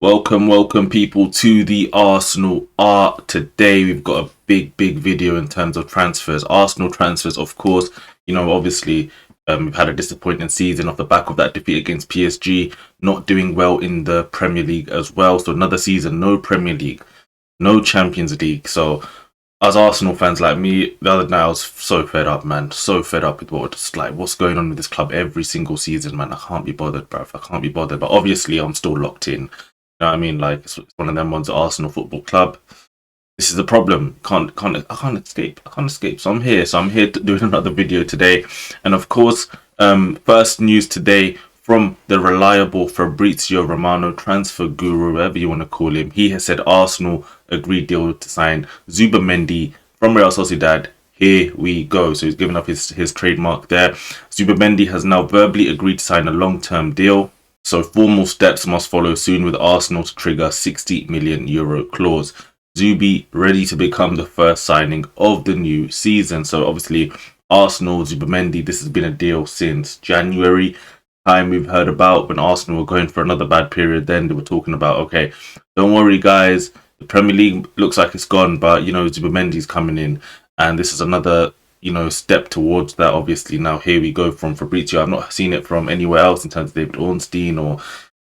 Welcome people to the Arsenal Art. Today we've got a big video in terms of transfers. Arsenal transfers, of course, obviously we've had a disappointing season off the back of that defeat against PSG, not doing well in the Premier League as well. So another season, no Premier League, no Champions League. So as Arsenal fans like me, the other night I was so fed up, man. So fed up with what's going on with this club every single season, man. I can't be bothered, bruv. I can't be bothered. But obviously I'm still locked in. You know what I mean? Like it's one of them ones at Arsenal Football Club. This is the problem. I can't escape. So I'm here. Doing another video today. And of course, first news today from the reliable Fabrizio Romano, transfer guru, whatever you want to call him. He has said Arsenal agreed deal to sign Zubimendi from Real Sociedad. Here we go. So he's given up his trademark there. Zubimendi has now verbally agreed to sign a long-term deal. So formal steps must follow soon with Arsenal to trigger €60 million clause. Zubi ready to become the first signing of the new season. So obviously Arsenal, Zubimendi, this has been a deal since January time we've heard about when Arsenal were going for another bad period. Then they were talking about, okay, don't worry guys, the Premier League looks like it's gone, but Zubimendi's coming in, and this is another step towards that. Obviously now here we go from Fabrizio. I've not seen it from anywhere else in terms of David Ornstein or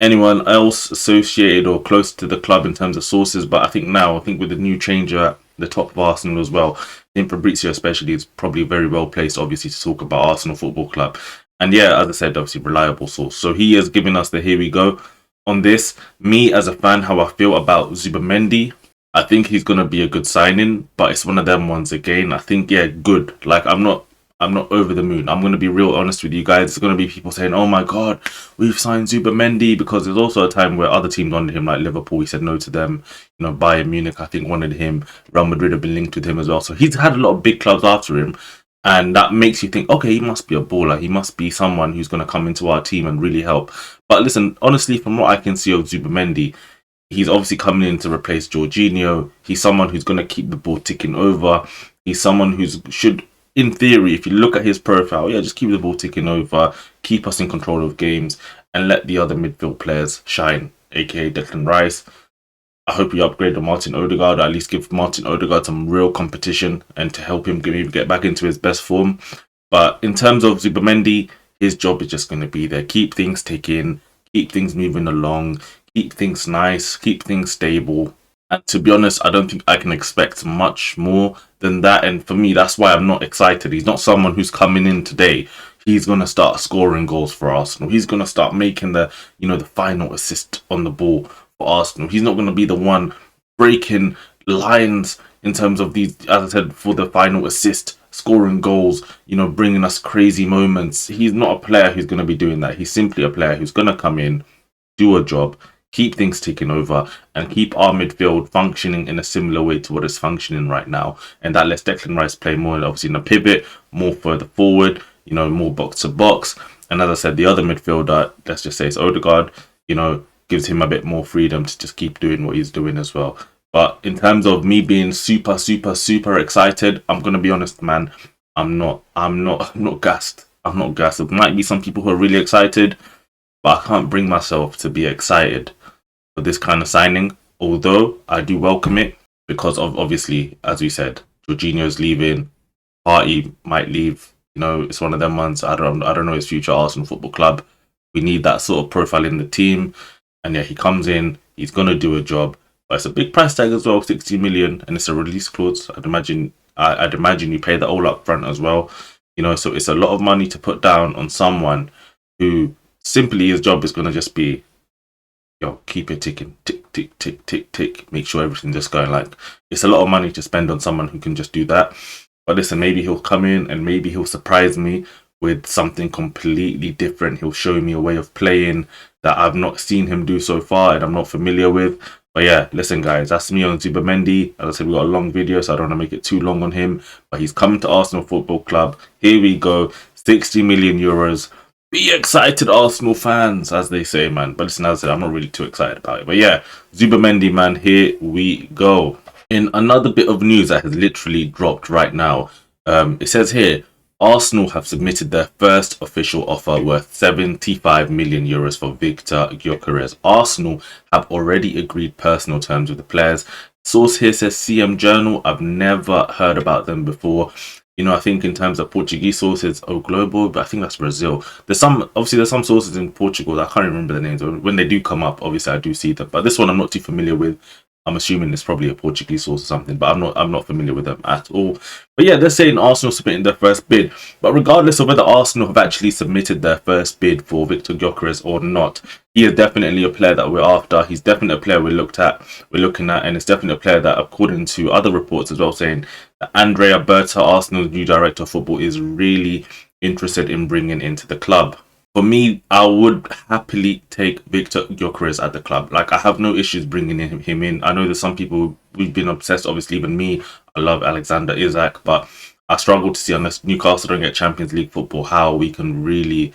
anyone else associated or close to the club in terms of sources, but I think with the new changer at the top of Arsenal as well, I think Fabrizio especially is probably very well placed obviously to talk about Arsenal Football Club. And yeah, as I said, obviously reliable source. So he has given us the here we go on this. Me as a fan, how I feel about Zubimendi, I think he's going to be a good signing, but it's one of them ones again. I think, yeah, good. Like, I'm not over the moon. I'm going to be real honest with you guys. There's going to be people saying, oh my God, we've signed Zubimendi, because there's also a time where other teams wanted him, like Liverpool. He said no to them. Bayern Munich, I think, wanted him. Real Madrid have been linked with him as well. So he's had a lot of big clubs after him. And that makes you think, okay, he must be a baller. He must be someone who's going to come into our team and really help. But listen, honestly, from what I can see of Zubimendi, he's obviously coming in to replace Jorginho. He's someone who's going to keep the ball ticking over. He's someone who should, in theory, if you look at his profile, just keep the ball ticking over, keep us in control of games, and let the other midfield players shine, aka Declan Rice. I hope you upgrade to Martin Odegaard, or at least give Martin Odegaard some real competition and to help him get back into his best form. But in terms of Zubimendi, his job is just going to be there. Keep things ticking, keep things moving along, keep things nice, keep things stable. And to be honest, I don't think I can expect much more than that. And for me, that's why I'm not excited. He's not someone who's coming in today. He's going to start scoring goals for Arsenal. He's going to start making the final assist on the ball for Arsenal. He's not going to be the one breaking lines in terms of these, as I said, for the final assist, scoring goals, bringing us crazy moments. He's not a player who's going to be doing that. He's simply a player who's going to come in, do a job, keep things ticking over, and keep our midfield functioning in a similar way to what it's functioning right now. And that lets Declan Rice play more, obviously, in a pivot, more further forward, more box to box. And as I said, the other midfielder, let's just say it's Odegaard, gives him a bit more freedom to just keep doing what he's doing as well. But in terms of me being super excited, I'm going to be honest, man, I'm not gassed. I'm not gassed. There might be some people who are really excited, but I can't bring myself to be excited for this kind of signing. Although I do welcome it because of, obviously, as we said, Jorginho's leaving, Partey might leave. It's one of them ones. I don't know his future Arsenal Football Club. We need that sort of profile in the team. And yeah, he comes in, he's going to do a job. But it's a big price tag as well, 60 million, and it's a release clause. I'd imagine you pay that all up front as well. So it's a lot of money to put down on someone who simply his job is going to just be, keep it ticking, tick, tick, tick, tick, tick. Make sure everything's just going. Like, it's a lot of money to spend on someone who can just do that. But listen, maybe he'll come in and maybe he'll surprise me with something completely different. He'll show me a way of playing that I've not seen him do so far and I'm not familiar with. But yeah, listen guys, that's me on Zubimendi. As I said, we got a long video, so I don't want to make it too long on him. But he's coming to Arsenal Football Club. Here we go, 60 million euros. Be excited, Arsenal fans, as they say, man. But listen, as I said, I'm not really too excited about it. But yeah, Zubimendi, man, here we go. In another bit of news that has literally dropped right now, it says here, Arsenal have submitted their first official offer worth 75 million euros for Victor Gyokeres. Arsenal have already agreed personal terms with the players. Source here says CM Journal. I've never heard about them before. You know, I think in terms of Portuguese sources, O Globo, but I think that's Brazil. There's some sources in Portugal that I can't remember the names. When they do come up, obviously I do see them. But this one I'm not too familiar with. I'm assuming it's probably a Portuguese source or something, but I'm not familiar with them at all. But yeah, they're saying Arsenal submitting their first bid. But regardless of whether Arsenal have actually submitted their first bid for Victor Gyokeres or not, he is definitely a player that we're after. He's definitely a player we're looking at, and it's definitely a player that, according to other reports as well, saying that Andrea Berta, Arsenal's new director of football, is really interested in bringing into the club. For me, I would happily take Victor Gyokeres at the club. Like, I have no issues bringing him in. I know there's some people, we've been obsessed, obviously, even me. I love Alexander Isak, but I struggle to see, unless Newcastle don't get Champions League football, how we can really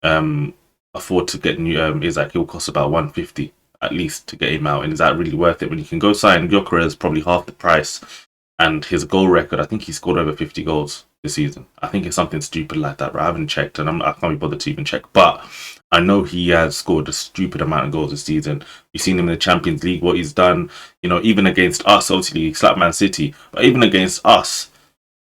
afford to get Isak. He'll cost about 150 at least to get him out. And is that really worth it when you can go sign Gyokeres probably half the price? And his goal record, I think he scored over 50 goals this season. I think it's something stupid like that, right? I haven't checked, and I can't be bothered to even check. But I know he has scored a stupid amount of goals this season. You've seen him in the Champions League, what he's done. You know, even against us, obviously, he slapped Man City. But even against us,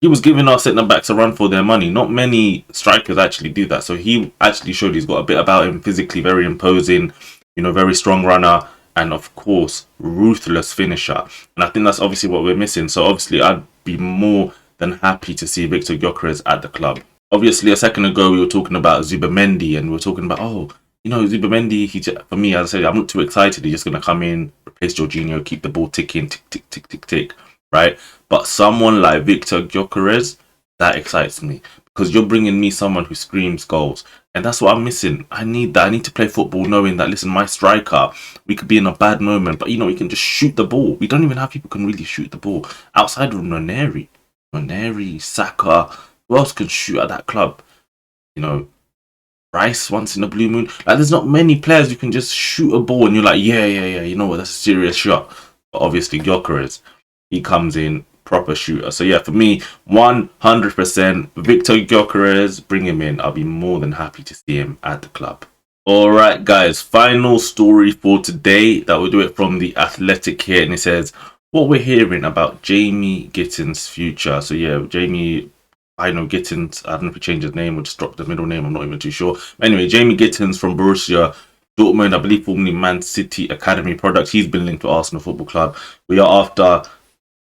he was giving our centre-backs a run for their money. Not many strikers actually do that. So he actually showed he's got a bit about him, physically very imposing, you know, very strong runner, and of course, ruthless finisher. And I think that's obviously what we're missing. So obviously, I'd be more than happy to see Victor Gyokeres at the club. Obviously, a second ago, we were talking about Zubimendi, and we were talking about, oh, you know, Zubimendi, for me, as I said, I'm not too excited. He's just going to come in, replace Jorginho, keep the ball ticking, tick, tick, tick, tick, tick, right? But someone like Victor Gyokeres, that excites me, because you're bringing me someone who screams goals. And that's what I'm missing. I need that. I need to play football knowing that, listen, my striker, we could be in a bad moment, but, you know, we can just shoot the ball. We don't even have people who can really shoot the ball outside of Noneri, Saka. Who else can shoot at that club? You know, Rice once in a blue moon. Like, there's not many players who can just shoot a ball and you're like, yeah, you know what, that's a serious shot. But obviously, Gyokeres, he comes in, proper shooter. So yeah, for me, 100% Victor Gyokeres, bring him in. I'll be more than happy to see him at the club. Alright guys, final story for today. That will do it from The Athletic here, and it says, what we're hearing about Jamie Gittens' future. So yeah, Jamie, I know Gittens, I don't know if he changed his name or just dropped the middle name, I'm not even too sure. Anyway, Jamie Gittens from Borussia Dortmund, I believe formerly Man City Academy product. He's been linked to Arsenal Football Club. We are after,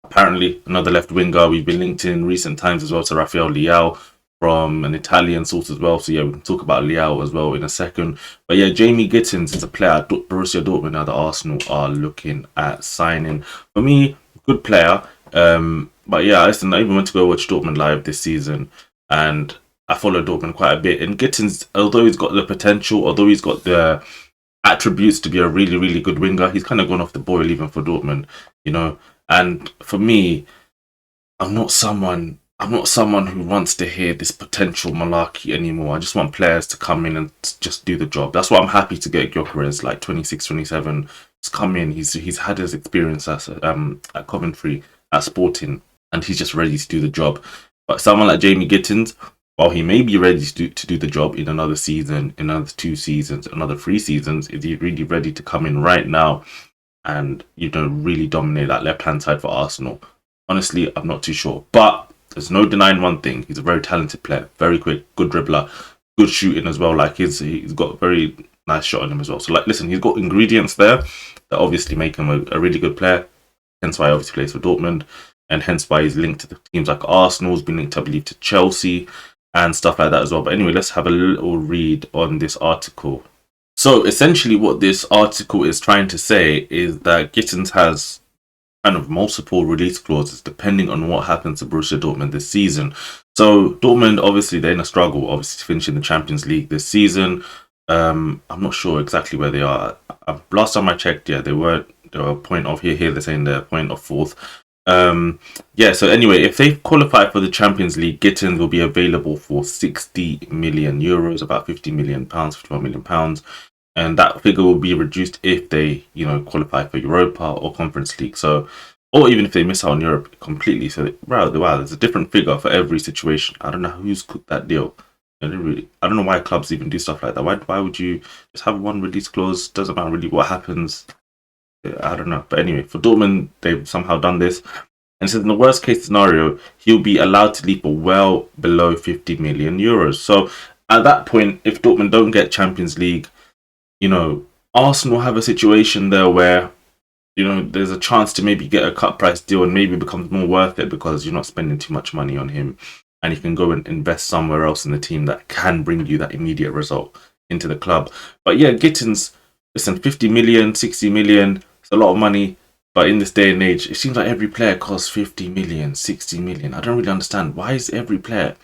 apparently, another left winger. We've been linked in recent times as well to Rafael Leao from an Italian source as well. So yeah, we can talk about Leao as well in a second. But yeah, Jamie Gittens is a player at Borussia Dortmund now that Arsenal are looking at signing. For me, good player. But yeah, listen, I even went to go watch Dortmund live this season, and I followed Dortmund quite a bit. And Gittens, although he's got the potential, although he's got the attributes to be a really, really good winger, he's kind of gone off the boil even for Dortmund, you know. And for me, I'm not someone who wants to hear this potential malarkey anymore. I just want players to come in and just do the job. That's why I'm happy to get Gyokeres, like 26, 27. Just come in. He's had his experience at Coventry, at Sporting, and he's just ready to do the job. But someone like Jamie Gittens, while he may be ready to do the job in another season, in another 2 seasons, another 3 seasons, is he really ready to come in right now and, you know, really dominate that left-hand side for Arsenal? Honestly, I'm not too sure. But there's no denying one thing. He's a very talented player, very quick, good dribbler, good shooting as well. Like, he's got a very nice shot on him as well. So, like, listen, he's got ingredients there that obviously make him a really good player. Hence why he obviously plays for Dortmund. And hence why he's linked to the teams like Arsenal. He's been linked, I believe, to Chelsea and stuff like that as well. But anyway, let's have a little read on this article. So essentially what this article is trying to say is that Gittens has kind of multiple release clauses depending on what happens to Borussia Dortmund this season. So Dortmund, obviously, they're in a struggle, obviously, to finish in the Champions League this season. I'm not sure exactly where they are. Last time I checked, yeah, they were a point of here. They're saying they're a point of 4th. Yeah, so anyway, if they qualify for the Champions League, Gittens will be available for 60 million euros, about 50 million pounds, 51 million pounds. And that figure will be reduced if they, you know, qualify for Europa or Conference League. So or even if they miss out on Europe completely. So wow, there's a different figure for every situation. I don't know who's cooked that deal. I don't know why clubs even do stuff like that. Why would you just have one release clause? Doesn't matter really what happens. I don't know. But anyway, for Dortmund, they've somehow done this. And so in the worst case scenario, he'll be allowed to leave for well below 50 million euros. So at that point, if Dortmund don't get Champions League, you know, Arsenal have a situation there where, you know, there's a chance to maybe get a cut price deal and maybe becomes more worth it because you're not spending too much money on him and you can go and invest somewhere else in the team that can bring you that immediate result into the club. But yeah, Gittens, listen, 50 million, 60 million, it's a lot of money. But in this day and age, it seems like every player costs 50 million, 60 million. I don't really understand. Why is every player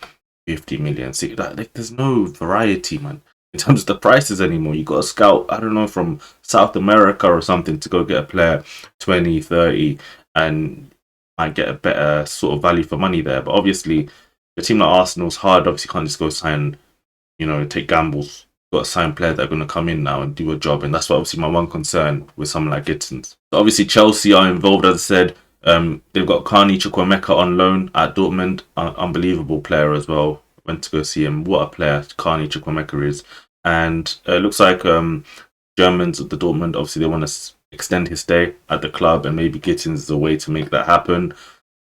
50 million? See, like, there's no variety, man, in terms of the prices anymore. You got to scout, I don't know, from South America or something to go get a player 20, 30, and might get a better sort of value for money there. But obviously, a team like Arsenal's hard. Obviously, can't just go sign, you know, take gambles. Got to sign players that are going to come in now and do a job, and that's what obviously my one concern with someone like Gittens. So obviously, Chelsea are involved, as I said. They've got Carney Chukwuemeka on loan at Dortmund, unbelievable player as well. Went to go see him. What a player Carney Chukwuemeka is, and it looks like Germans at the Dortmund, obviously they want to extend his stay at the club, and maybe Gittens is a way to make that happen.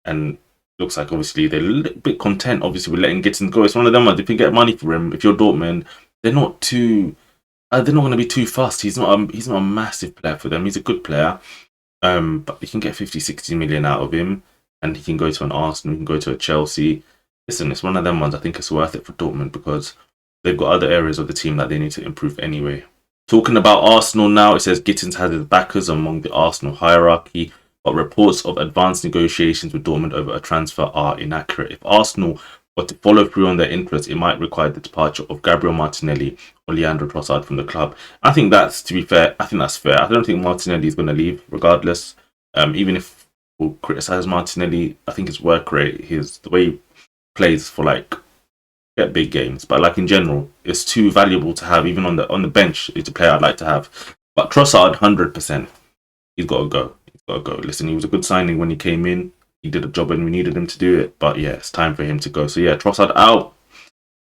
And looks like obviously they're a little bit content, obviously, with letting Gittens go. It's one of them ones. If you get money for him, if you're Dortmund, they're not going to be too fast. He's not a massive player for them. He's a good player, but you can get 50, 60 million out of him, and he can go to an Arsenal, he can go to a Chelsea. Listen, it's one of them ones. I think it's worth it for Dortmund because they've got other areas of the team that they need to improve anyway. Talking about Arsenal now, it says Gittens has his backers among the Arsenal hierarchy, but reports of advanced negotiations with Dortmund over a transfer are inaccurate. If Arsenal were to follow through on their interest, it might require the departure of Gabriel Martinelli or Leandro Trossard from the club. I think that's, to be fair, I think that's fair. I don't think Martinelli is going to leave regardless. Even if we'll criticise Martinelli, I think his work rate, the way he plays for like get big games, but like in general, it's too valuable to have. Even on the bench, it's a player I'd like to have. But Trossard, 100%, he's got to go. He's got to go. Listen, he was a good signing when he came in. He did a job when we needed him to do it. But yeah, it's time for him to go. So yeah, Trossard out.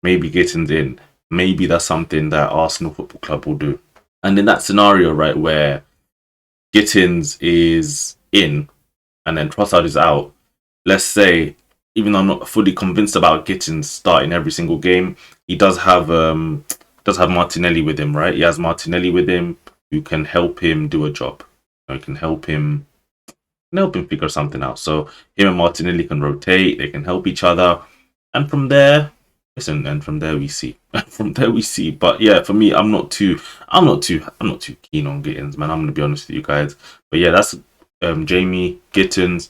Maybe Gittens in. Maybe that's something that Arsenal Football Club will do. And in that scenario, right, where Gittens is in and then Trossard is out, let's say, even though I'm not fully convinced about Gittens starting every single game, he does have Martinelli with him, right? He has Martinelli with him who can help him do a job. He can help him figure something out. So him and Martinelli can rotate, they can help each other. And from there, listen, and from there we see. From there we see. But yeah, for me, I'm not too keen on Gittens, man. I'm gonna be honest with you guys. But yeah, that's Jamie Gittens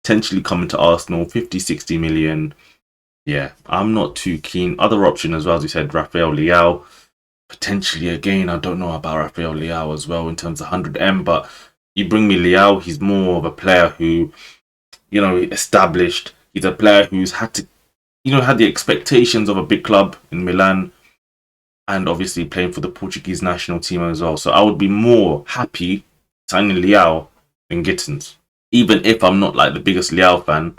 potentially coming to Arsenal, 50, 60 million. Yeah, I'm not too keen. Other option as well, as we said, Rafael Leao. Potentially again, I don't know about Rafael Leao as well in terms of 100M, but you bring me Leao, he's more of a player who, you know, established. He's a player who's had to, you know, had the expectations of a big club in Milan and obviously playing for the Portuguese national team as well. So I would be more happy signing Leao than Gittens. Even if I'm not like the biggest Leao fan,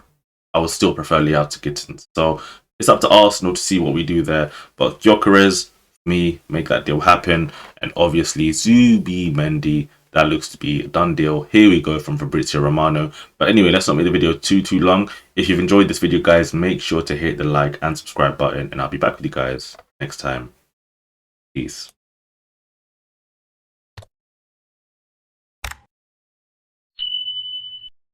I would still prefer Leao to Gittens. So it's up to Arsenal to see what we do there. But Gyokeres, me, make that deal happen. And obviously Zubimendi, that looks to be a done deal. Here we go from Fabrizio Romano. But anyway, let's not make the video too long. If you've enjoyed this video, guys, make sure to hit the like and subscribe button. And I'll be back with you guys next time. Peace.